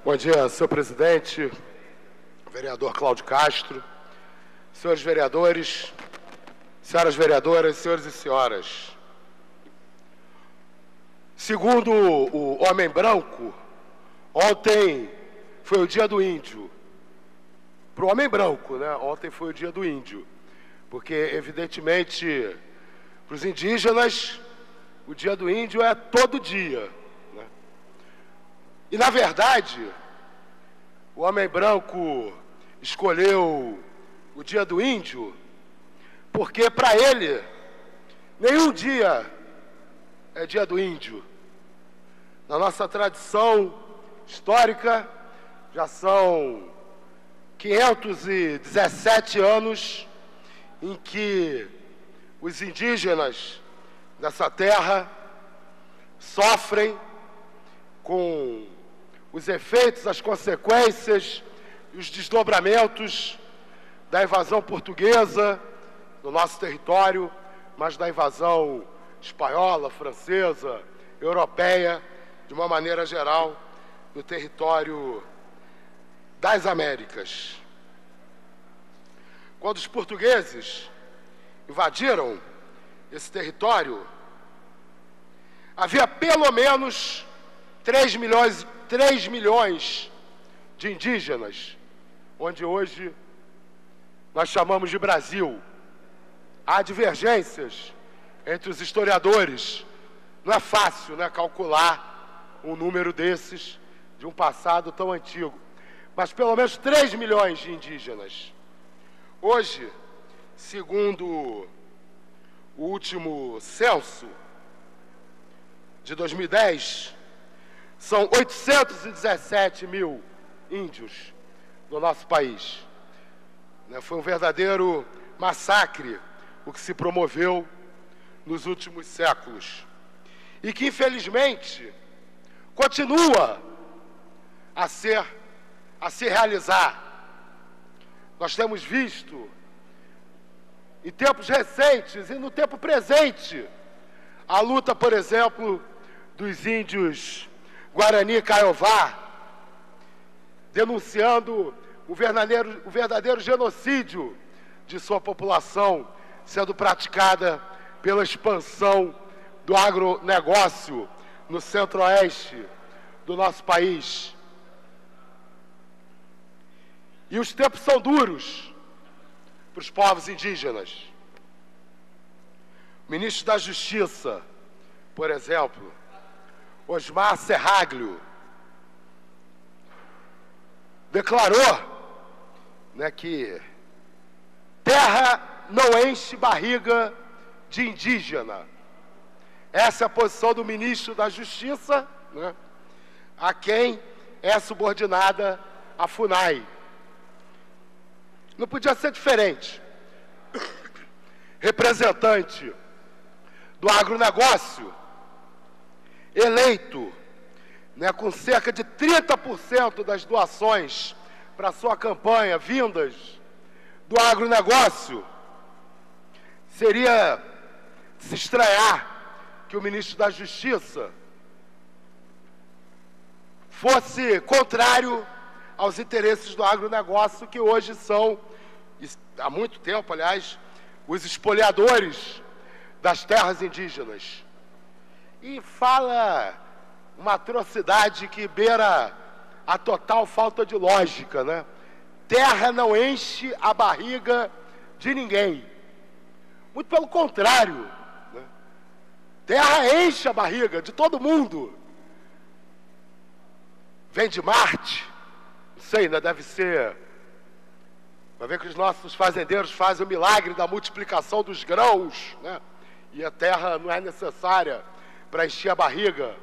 Bom dia, senhor presidente, vereador Cláudio Castro, senhores vereadores, senhoras vereadoras, senhores e senhoras. Segundo o homem branco, ontem foi o dia do índio. Para o homem branco, né? Ontem foi o dia do índio. Porque, evidentemente, para os indígenas, o dia do índio é todo dia. Né? E, na verdade, o homem branco escolheu o dia do índio porque, para ele, nenhum dia é dia do índio. Na nossa tradição histórica, já são 517 anos em que os indígenas dessa terra sofrem com os efeitos, as consequências e os desdobramentos da invasão portuguesa no nosso território, mas da invasão espanhola, francesa, europeia, de uma maneira geral, no território das Américas. Quando os portugueses invadiram esse território, havia pelo menos 3 milhões de indígenas, onde hoje nós chamamos de Brasil. Há divergências entre os historiadores. Não é fácil, né, calcular um número desses de um passado tão antigo. Mas pelo menos 3 milhões de indígenas. Hoje, segundo o último censo de 2010, são 817 mil índios no nosso país. Foi um verdadeiro massacre o que se promoveu nos últimos séculos. E que, infelizmente, continua a se realizar. Nós temos visto, em tempos recentes e no tempo presente, a luta, por exemplo, dos índios Guarani Kaiowá, denunciando o verdadeiro genocídio de sua população, sendo praticada pela expansão do agronegócio no centro-oeste do nosso país. E os tempos são duros para os povos indígenas. O ministro da Justiça, por exemplo, Osmar Serraglio, declarou, né, que terra não enche barriga de indígena. Essa é a posição do ministro da Justiça, né, a quem é subordinada a FUNAI. Não podia ser diferente. Representante do agronegócio, eleito, né, com cerca de 30% das doações para sua campanha vindas do agronegócio, seria se estranhar que o ministro da Justiça fosse contrário aos interesses do agronegócio, que hoje são, há muito tempo, aliás, os espoliadores das terras indígenas. E fala uma atrocidade que beira a total falta de lógica, né? Terra não enche a barriga de ninguém. Muito pelo contrário, né? Terra enche a barriga de todo mundo. Vem de Marte, não sei, né? Deve ser. Vai ver que os nossos fazendeiros fazem o milagre da multiplicação dos grãos, né? E a terra não é necessária para encher a barriga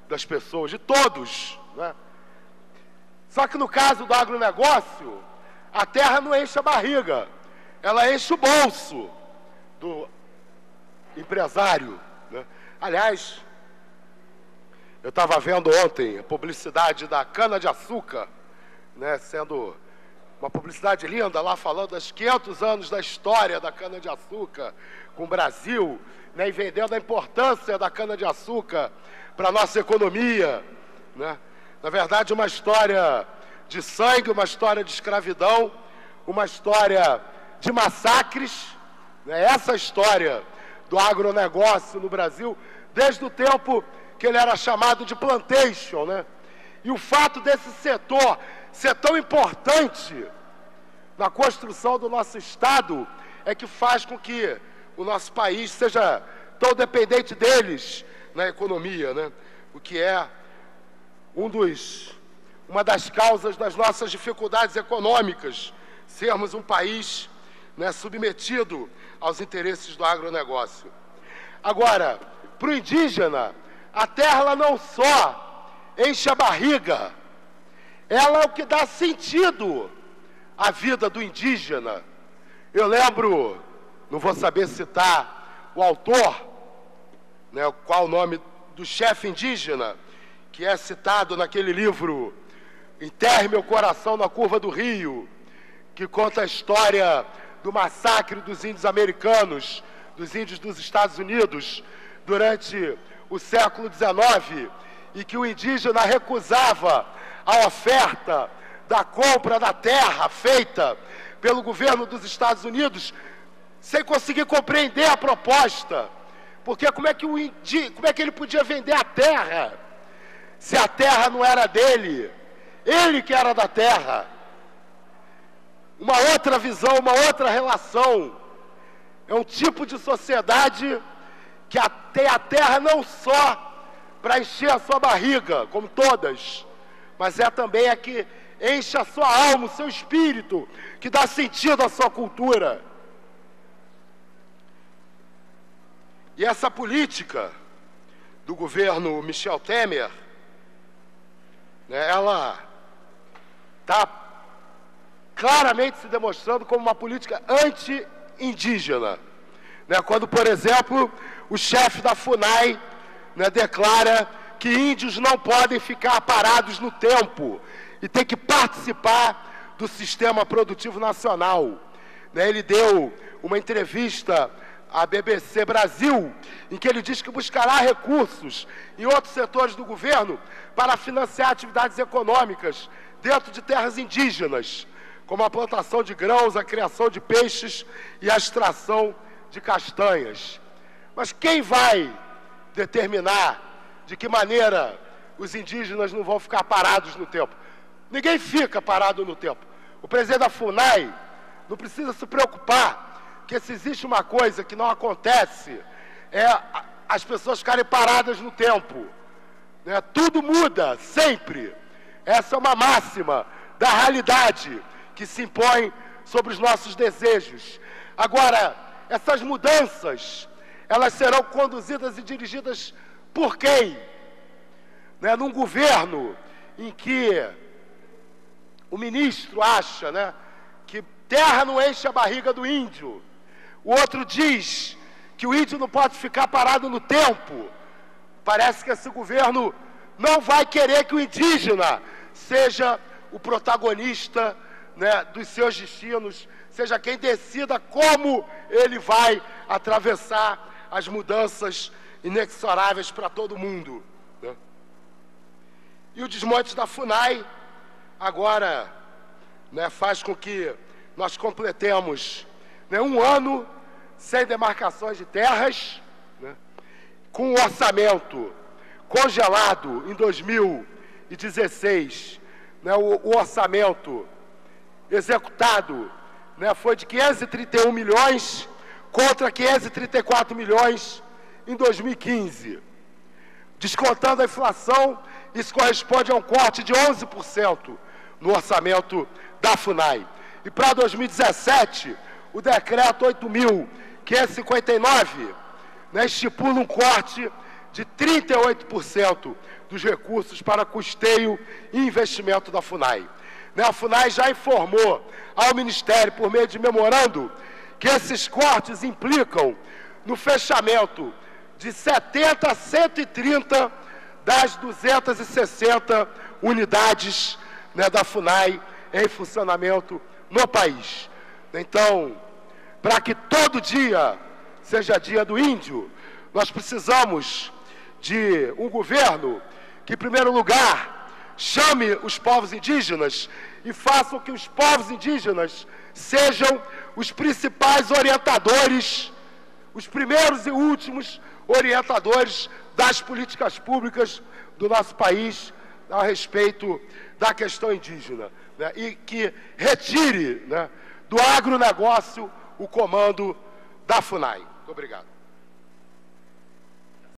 das pessoas, de todos, né? Só que no caso do agronegócio, a terra não enche a barriga, ela enche o bolso do empresário, né? Aliás, eu estava vendo ontem a publicidade da cana-de-açúcar, né, sendo uma publicidade linda lá, falando dos 500 anos da história da cana-de-açúcar com o Brasil, né, e vendendo a importância da cana-de-açúcar para a nossa economia, né? Na verdade, uma história de sangue, uma história de escravidão, uma história de massacres, né? Essa história do agronegócio no Brasil, desde o tempo que ele era chamado de plantation, né? E o fato desse setor ser tão importante na construção do nosso Estado é que faz com que o nosso país seja tão dependente deles na economia, né? O que é uma das causas das nossas dificuldades econômicas, sermos um país, né, submetido aos interesses do agronegócio. Agora, para o indígena, a terra ela não só enche a barriga, ela é o que dá sentido à vida do indígena. Eu lembro, não vou saber citar o autor, né, qual o nome do chefe indígena, que é citado naquele livro Enterre Meu Coração na Curva do Rio, que conta a história do massacre dos índios americanos, dos índios dos Estados Unidos, durante o século XIX, e que o indígena recusava a oferta da compra da terra feita pelo governo dos Estados Unidos, sem conseguir compreender a proposta. Porque como é que ele podia vender a terra, se a terra não era dele? Ele que era da terra. Uma outra visão, uma outra relação. É um tipo de sociedade que tem a terra não só para encher a sua barriga, como todas, mas é também a que enche a sua alma, o seu espírito, que dá sentido à sua cultura. E essa política do governo Michel Temer, né, ela está claramente se demonstrando como uma política anti-indígena. Né, quando, por exemplo, o chefe da FUNAI, né, declara que índios não podem ficar parados no tempo e tem que participar do sistema produtivo nacional. Né, ele deu uma entrevista à BBC Brasil, em que ele diz que buscará recursos em outros setores do governo para financiar atividades econômicas dentro de terras indígenas, como a plantação de grãos, a criação de peixes e a extração de castanhas. Mas quem vai determinar de que maneira os indígenas não vão ficar parados no tempo? Ninguém fica parado no tempo. O presidente da FUNAI não precisa se preocupar, que se existe uma coisa que não acontece, é as pessoas ficarem paradas no tempo. Né? Tudo muda, sempre. Essa é uma máxima da realidade que se impõe sobre os nossos desejos. Agora, essas mudanças, elas serão conduzidas e dirigidas por quem? Né? Num governo em que o ministro acha, né, que terra não enche a barriga do índio. O outro diz que o índio não pode ficar parado no tempo. Parece que esse governo não vai querer que o indígena seja o protagonista, né, dos seus destinos, seja quem decida como ele vai atravessar as mudanças inexoráveis para todo mundo. Né? E o desmonte da FUNAI agora, né, faz com que nós completemos, né, um ano sem demarcações de terras, né, com um orçamento congelado em 2016, né, o orçamento executado, né, foi de 531 milhões contra 534 milhões em 2015. Descontando a inflação, isso corresponde a um corte de 11% no orçamento da FUNAI. E para 2017, o decreto 8.559, né, estipula um corte de 38% dos recursos para custeio e investimento da FUNAI. Né, a FUNAI já informou ao Ministério, por meio de memorando, que esses cortes implicam no fechamento de 70 a 130 das 260 unidades, né, da FUNAI em funcionamento no país. Então, para que todo dia seja dia do índio, nós precisamos de um governo que, em primeiro lugar, chame os povos indígenas e faça que os povos indígenas sejam os principais orientadores, os primeiros e últimos orientadores das políticas públicas do nosso país a respeito da questão indígena, né? E que retire, né, do agronegócio o comando da FUNAI. Muito obrigado.